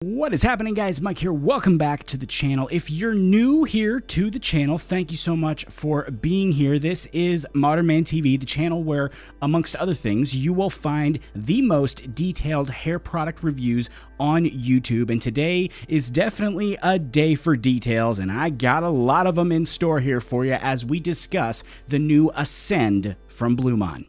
What is happening, guys? Mike here. Welcome back to the channel. If you're new here to the channel, thank you so much for being here. This is MMTV, the channel where, amongst other things, you will find the most detailed hair product reviews on YouTube. And today is definitely a day for details, and I got a lot of them in store here for you as we discuss the new Ascend from Blumaan.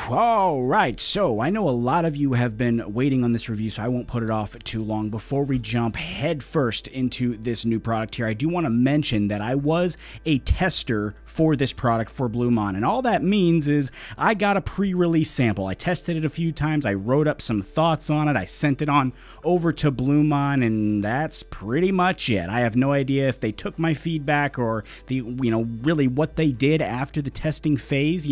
All right, so I know a lot of you have been waiting on this review, so I won't put it off too long. Before we jump headfirst into this new product here, I do want to mention that I was a tester for this product for Blumaan, and all that means is I got a pre-release sample. I tested it a few times, I wrote up some thoughts on it, I sent it on over to Blumaan, and that's pretty much it. I have no idea if they took my feedback or really what they did after the testing phase.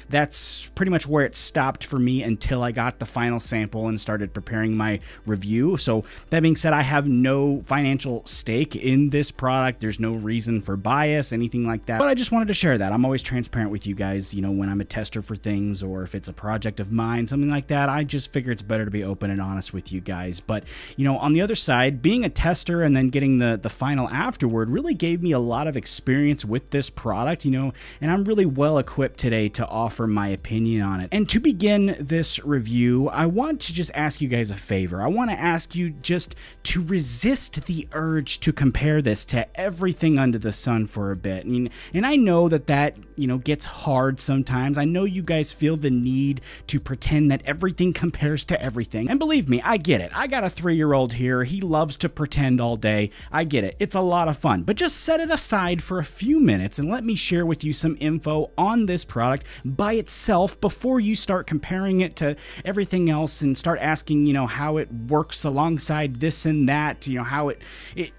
That's pretty much where it stopped for me until I got the final sample and started preparing my review. So that being said, I have no financial stake in this product. There's no reason for bias, anything like that. But I just wanted to share that. I'm always transparent with you guys, when I'm a tester for things or if it's a project of mine, something like that. I just figure it's better to be open and honest with you guys. But, on the other side, being a tester and then getting the final afterward really gave me a lot of experience with this product, and I'm really well equipped today to offer my opinion on it. And to begin this review, I want to just ask you guys a favor. I want to ask you just to resist the urge to compare this to everything under the sun for a bit. And I know that gets hard sometimes. I know you guys feel the need to pretend that everything compares to everything. And believe me, I get it. I got a 3-year-old here. He loves to pretend all day. I get it. It's a lot of fun. But just set it aside for a few minutes and let me share with you some info on this product by itself before you start comparing it to everything else and start asking, how it works alongside this and that, how it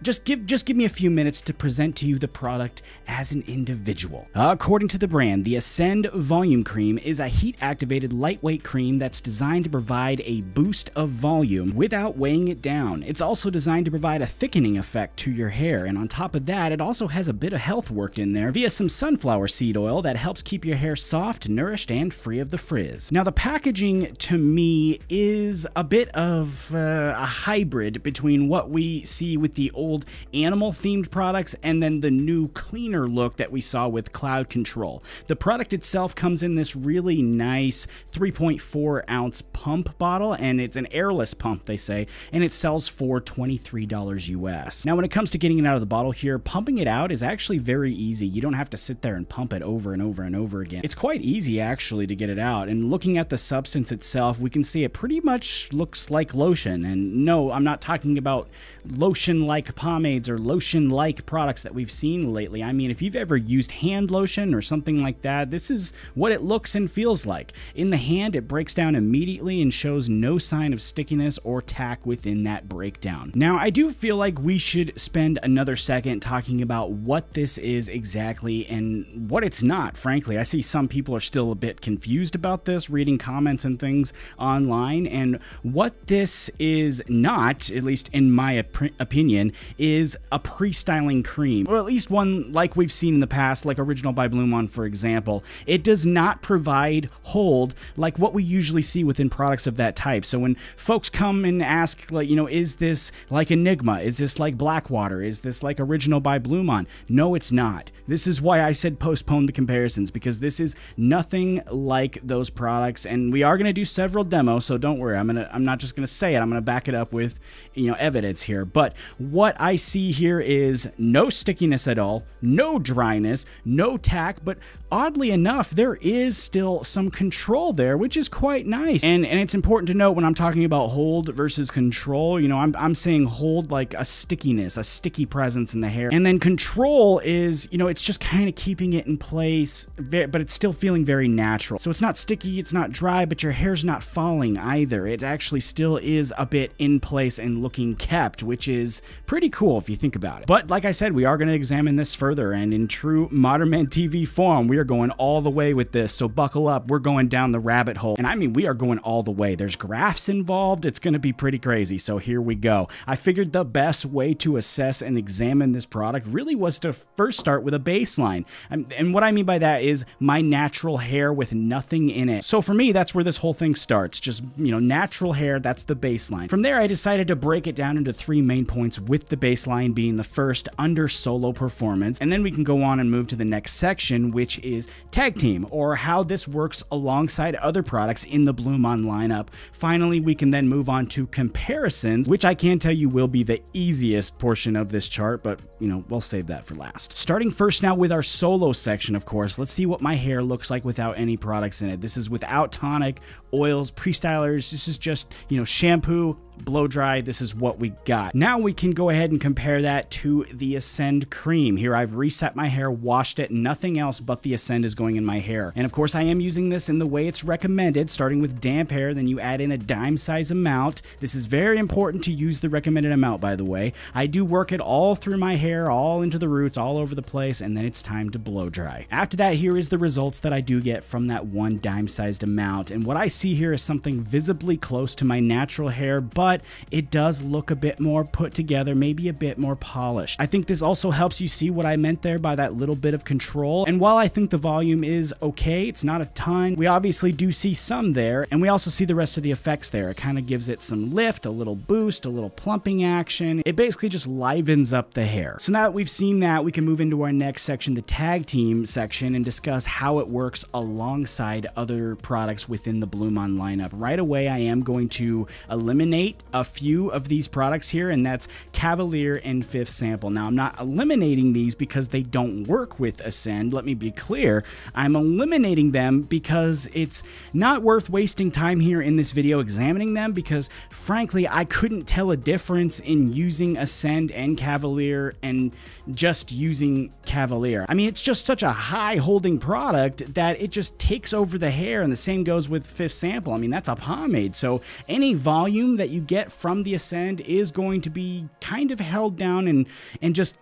just give me a few minutes to present to you the product as an individual. According to the brand, the Ascend Volume Cream is a heat-activated lightweight cream that's designed to provide a boost of volume without weighing it down. It's also designed to provide a thickening effect to your hair, and on top of that, it also has a bit of health worked in there via some sunflower seed oil that helps keep your hair soft, nourished, and free of the frizz. Now, the packaging to me is a bit of a hybrid between what we see with the old animal-themed products and then the new cleaner look that we saw with Cloud Control. The product itself comes in this really nice 3.4-ounce pump bottle, and it's an airless pump, they say, and it sells for $23 US. Now, when it comes to getting it out of the bottle here, pumping it out is actually very easy. You don't have to sit there and pump it over and over and over again. It's quite easy, actually, to get it out, and looking at the substance itself, we can see it pretty much looks like lotion. And no, I'm not talking about lotion-like pomades or lotion-like products that we've seen lately. I mean, if you've ever used hand lotion or something like that, this is what it looks and feels like. In the hand, it breaks down immediately and shows no sign of stickiness or tack within that breakdown. Now, I do feel like we should spend another second talking about what this is exactly and what it's not, frankly. I see some people are still a bit confused about this, reading comments and things online, and what this is not, at least in my opinion, is a pre-styling cream, or at least one like we've seen in the past, like Original by Blumaan, for example. It does not provide hold like what we usually see within products of that type. So when folks come and ask, like, is this like Enigma? Is this like Blackwater? Is this like Original by Blumaan? No, it's not. This is why I said postpone the comparisons, because this is nothing like those products, and we are going to do several demos, so don't worry. I'm not just going to say it. I'm going to back it up with, evidence here. But what I see here is no stickiness at all, no dryness, no tack, but oddly enough, there is still some control there, which is quite nice. And it's important to note when I'm talking about hold versus control, I'm saying hold like a stickiness, a sticky presence in the hair. And then control is, it's just kind of keeping it in place, but it's still feeling very natural. So it's not sticky, it's not dry, but your hair's not falling either. It actually still is a bit in place and looking kept, which is pretty cool if you think about it. But like I said, we are going to examine this further, and in true MMTV form, we are going all the way with this, so buckle up. We're going down the rabbit hole, and I mean, we are going all the way. There's graphs involved. It's going to be pretty crazy, so here we go. I figured the best way to assess and examine this product really was to first start with a baseline, and what I mean by that is my natural hair with nothing in it. So for me, that's where this whole thing starts. Just, you know, natural hair, that's the baseline. From there, I decided to break it down into 3 main points, with the baseline being the first, under solo performance, and then we can go on and move to the next section, which is tag team, or how this works alongside other products in the Blumaan lineup. Finally, we can then move on to comparisons, which I can tell you will be the easiest portion of this chart, but you know, we'll save that for last. Starting first now with our solo section, of course, let's see what my hair looks like without any products in it. This is without tonic, oils, Prestylers. This is just, you know, shampoo, blow dry. This is what we got. Now we can go ahead and compare that to the Ascend cream. Here I've reset my hair, washed it, nothing else but the Ascend is going in my hair. And of course I am using this in the way it's recommended, starting with damp hair, then you add in a dime size amount. This is very important to use the recommended amount, by the way. I do work it all through my hair, all into the roots, all over the place, and then it's time to blow dry. After that, here is the results that I do get from that 1 dime sized amount. And what I see here is something visibly close to my natural hair, but it does look a bit more put together, maybe a bit more polished. I think this also helps you see what I meant there by that little bit of control. And while I think the volume is okay, it's not a ton, we obviously do see some there, and we also see the rest of the effects there. It kind of gives it some lift, a little boost, a little plumping action. It basically just livens up the hair. So now that we've seen that, we can move into our next section, the tag team section, and discuss how it works alongside other products within the Blumaan lineup. Right away, I am going to eliminate a few of these products here, and that's Cavalier and Fifth Sample. Now, I'm not eliminating these because they don't work with Ascend. Let me be clear. I'm eliminating them because it's not worth wasting time here in this video examining them, because frankly, I couldn't tell a difference in using Ascend and Cavalier and just using Cavalier. I mean, it's just such a high holding product that it just takes over the hair, and the same goes with Fifth Sample. I mean, that's a pomade, so any volume that you get from the Ascend is going to be kind of held down and just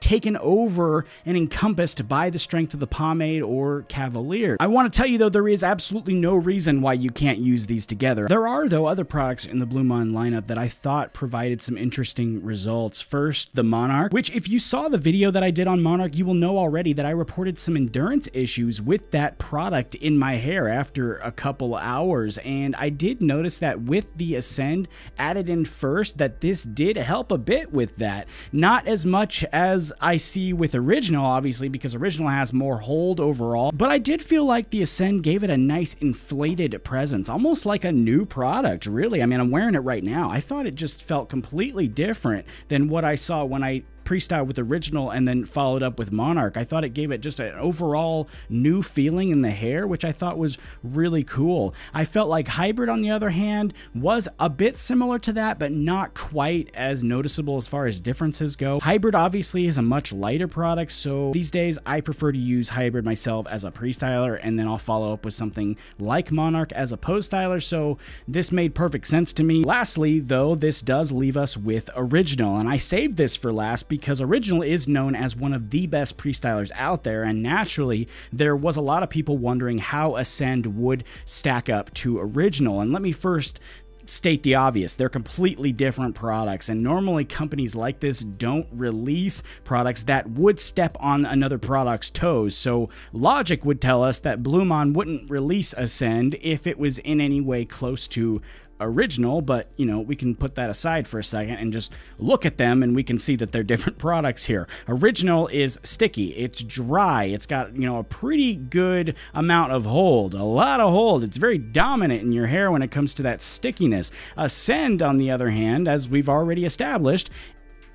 taken over and encompassed by the strength of the pomade or Cavalier. I want to tell you though, there is absolutely no reason why you can't use these together. There are though other products in the Blumaan lineup that I thought provided some interesting results. First, the Monarch, which if you saw the video that I did on Monarch, you will know already that I reported some endurance issues with that product in my hair after a couple hours, and I did notice that with the Ascend added in first, that this did help a bit with that. Not as much as I see with Original, obviously, because Original has more hold overall, but I did feel like the Ascend gave it a nice inflated presence, almost like a new product, really. I mean, I'm wearing it right now. I thought it just felt completely different than what I saw when I pre-styled with Original and then followed up with Monarch. I thought it gave it just an overall new feeling in the hair, which I thought was really cool. I felt like Hybrid, on the other hand, was a bit similar to that, but not quite as noticeable as far as differences go. Hybrid obviously is a much lighter product, so these days I prefer to use Hybrid myself as a pre-styler, and then I'll follow up with something like Monarch as a post-styler, so this made perfect sense to me. Lastly, though, this does leave us with Original, and I saved this for last because Original is known as one of the best pre-stylers out there, and naturally there was a lot of people wondering how Ascend would stack up to Original. And let me first state the obvious. They're completely different products, and normally companies like this don't release products that would step on another product's toes. So logic would tell us that Blumaan wouldn't release Ascend if it was in any way close to Original, but you know, we can put that aside for a second and just look at them and we can see that they're different products here. Original is sticky, it's dry, it's got, you know, a pretty good amount of hold, a lot of hold. It's very dominant in your hair when it comes to that stickiness. Ascend, on the other hand, as we've already established,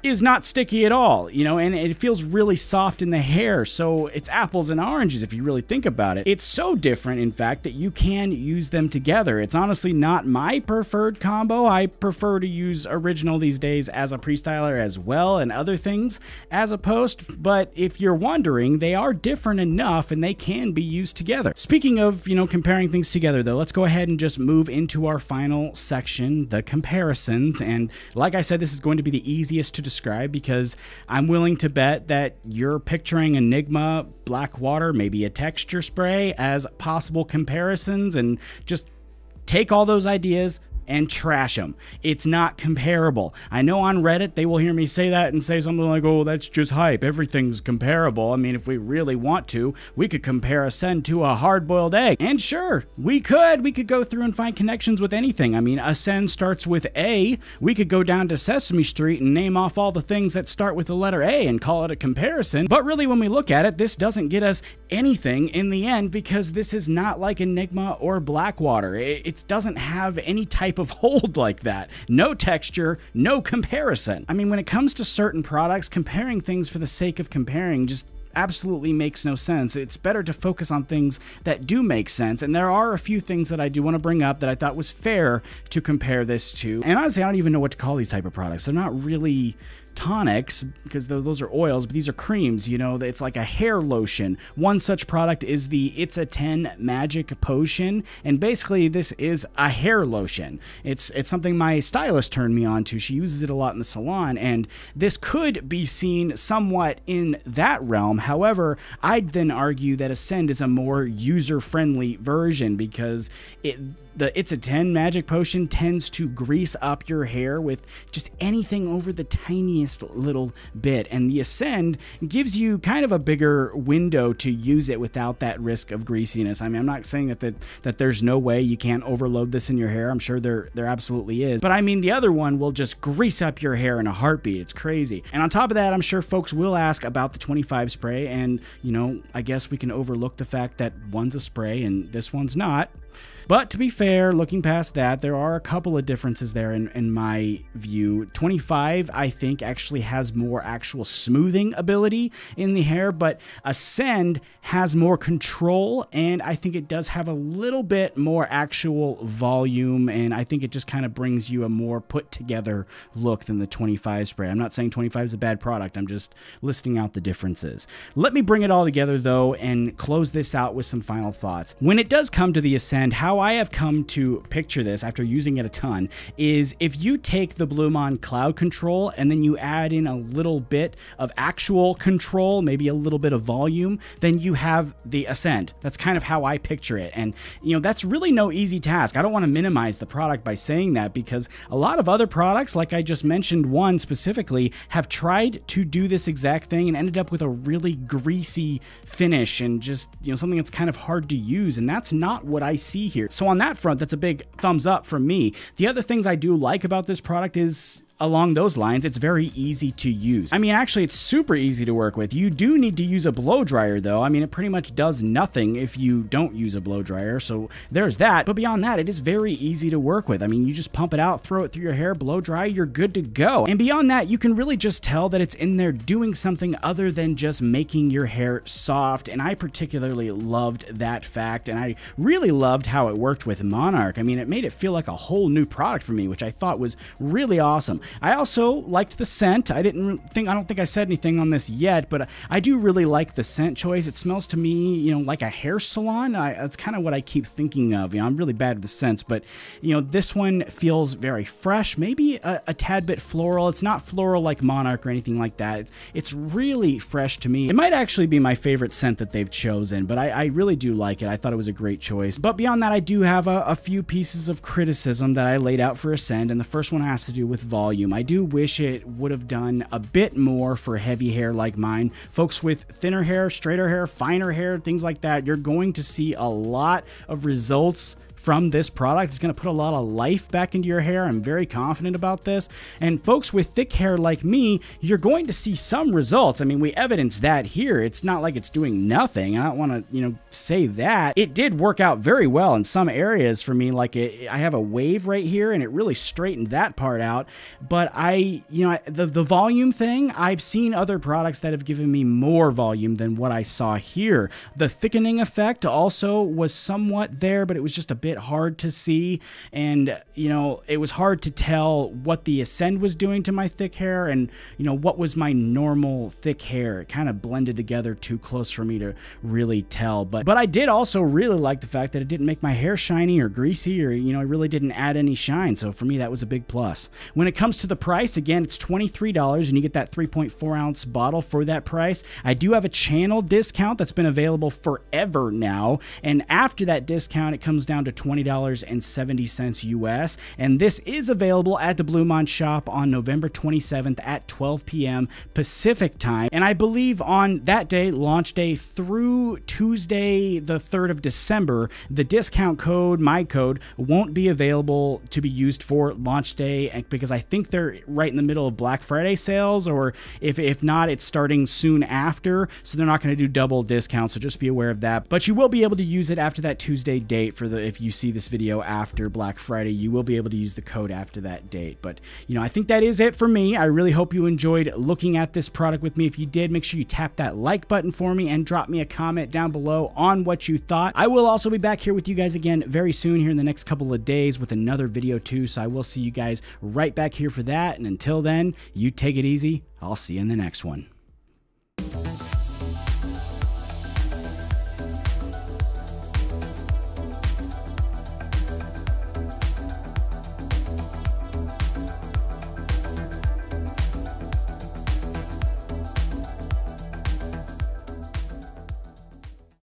is not sticky at all, you know, and it feels really soft in the hair. So it's apples and oranges if you really think about it. It's so different, in fact, that you can use them together. It's honestly not my preferred combo. I prefer to use original these days as a Prestyler as well, and other things as a post. But if you're wondering, they are different enough and they can be used together. Speaking of, you know, comparing things together though, let's go ahead and just move into our final section, the comparisons. And like I said, this is going to be the easiest to describe because I'm willing to bet that you're picturing Enigma, Blackwater, maybe a texture spray as possible comparisons, and just take all those ideas and trash them. It's not comparable. I know on Reddit they will hear me say that and say something like, oh, that's just hype, everything's comparable. I mean, if we really want to, we could compare Ascend to a hard-boiled egg. And sure, we could go through and find connections with anything. I mean, Ascend starts with A. We could go down to Sesame Street and name off all the things that start with the letter A and call it a comparison. But really, when we look at it, this doesn't get us anything in the end because this is not like Enigma or Blackwater. It doesn't have any type of hold like that. No texture, no comparison. I mean, when it comes to certain products, comparing things for the sake of comparing just absolutely makes no sense. It's better to focus on things that do make sense, and there are a few things that I do want to bring up that I thought was fair to compare this to. And honestly, I don't even know what to call these type of products. They're not really tonics because those are oils, but these are creams. You know, it's like a hair lotion. One such product is the It's a 10 Magic Potion, and basically this is a hair lotion. It's something my stylist turned me on to. She uses it a lot in the salon, and this could be seen somewhat in that realm. However, I'd then argue that Ascend is a more user-friendly version because the It's a 10 Magic Potion tends to grease up your hair with just anything over the tiniest little bit, and the Ascend gives you kind of a bigger window to use it without that risk of greasiness. I mean, I'm not saying that there's no way you can't overload this in your hair. I'm sure there absolutely is, but I mean, the other one will just grease up your hair in a heartbeat. It's crazy. And on top of that, I'm sure folks will ask about the 25 spray, and you know, I guess we can overlook the fact that one's a spray and this one's not. But to be fair, looking past that, there are a couple of differences there in my view. 25, I think, actually has more actual smoothing ability in the hair, but Ascend has more control, and I think it does have a little bit more actual volume, and I think it just kind of brings you a more put-together look than the 25 spray. I'm not saying 25 is a bad product. I'm just listing out the differences. Let me bring it all together, though, and close this out with some final thoughts. When it does come to the Ascend, how I have come to picture this after using it a ton is if you take the Blumaan cloud control and then you add in a little bit of actual control, maybe a little bit of volume, then you have the Ascend. That's kind of how I picture it. And you know, that's really no easy task. I don't want to minimize the product by saying that because a lot of other products, like I just mentioned one specifically, have tried to do this exact thing and ended up with a really greasy finish and just, you know, something that's kind of hard to use, and that's not what I see here. So on that front, that's a big thumbs up from me. The other things I do like about this product is along those lines, it's very easy to use. I mean, actually, it's super easy to work with. You do need to use a blow dryer, though. I mean, it pretty much does nothing if you don't use a blow dryer, so there's that. But beyond that, it is very easy to work with. I mean, you just pump it out, throw it through your hair, blow dry, you're good to go. And beyond that, you can really just tell that it's in there doing something other than just making your hair soft, and I particularly loved that fact, and I really loved how it worked with Monarch. I mean, it made it feel like a whole new product for me, which I thought was really awesome. I also liked the scent. I don't think I said anything on this yet, but I do really like the scent choice. It smells to me, you know, like a hair salon. That's kind of what I keep thinking of. You know, I'm really bad with the scents, but you know, this one feels very fresh, maybe a tad bit floral. It's not floral like Monarch or anything like that. It's really fresh to me. It might actually be my favorite scent that they've chosen, but I really do like it. I thought it was a great choice. But beyond that, I do have a few pieces of criticism that I laid out for Ascend, and the first one has to do with volume. I do wish it would have done a bit more for heavy hair like mine. Folks with thinner hair, straighter hair, finer hair, things like that, you're going to see a lot of results from this product. It's going to put a lot of life back into your hair. I'm very confident about this. And folks with thick hair like me, you're going to see some results. I mean, we evidence that here. It's not like it's doing nothing. I don't want to, say that. It did work out very well in some areas for me. Like I have a wave right here and it really straightened that part out. But the volume thing, I've seen other products that have given me more volume than what I saw here. The thickening effect also was somewhat there, but it was just a bit hard to see. And, it was hard to tell what the Ascend was doing to my thick hair and, what was my normal thick hair. It kind of blended together too close for me to really tell. But I did also really like the fact that it didn't make my hair shiny or greasy, or, it really didn't add any shine. So for me, that was a big plus. When it comes to the price, again, it's $23 and you get that 3.4 ounce bottle for that price. I do have a channel discount that's been available forever now. And after that discount, it comes down to $20.70 US. And this is available at the Blumaan shop on November 27th at 12 p.m. Pacific time. And I believe on that day, launch day, through Tuesday, the 3rd of December, the discount code, my code, won't be available to be used for launch day because I think they're right in the middle of Black Friday sales, or if not, it's starting soon after, so they're not going to do double discounts, so just be aware of that. But you will be able to use it after that Tuesday date if you see this video after Black Friday, you will be able to use the code after that date. But, I think that is it for me. I really hope you enjoyed looking at this product with me. If you did, make sure you tap that like button for me and drop me a comment down below on what you thought. I will also be back here with you guys again very soon here in the next couple of days with another video too, so I will see you guys right back here for that. And until then, you take it easy. I'll see you in the next one.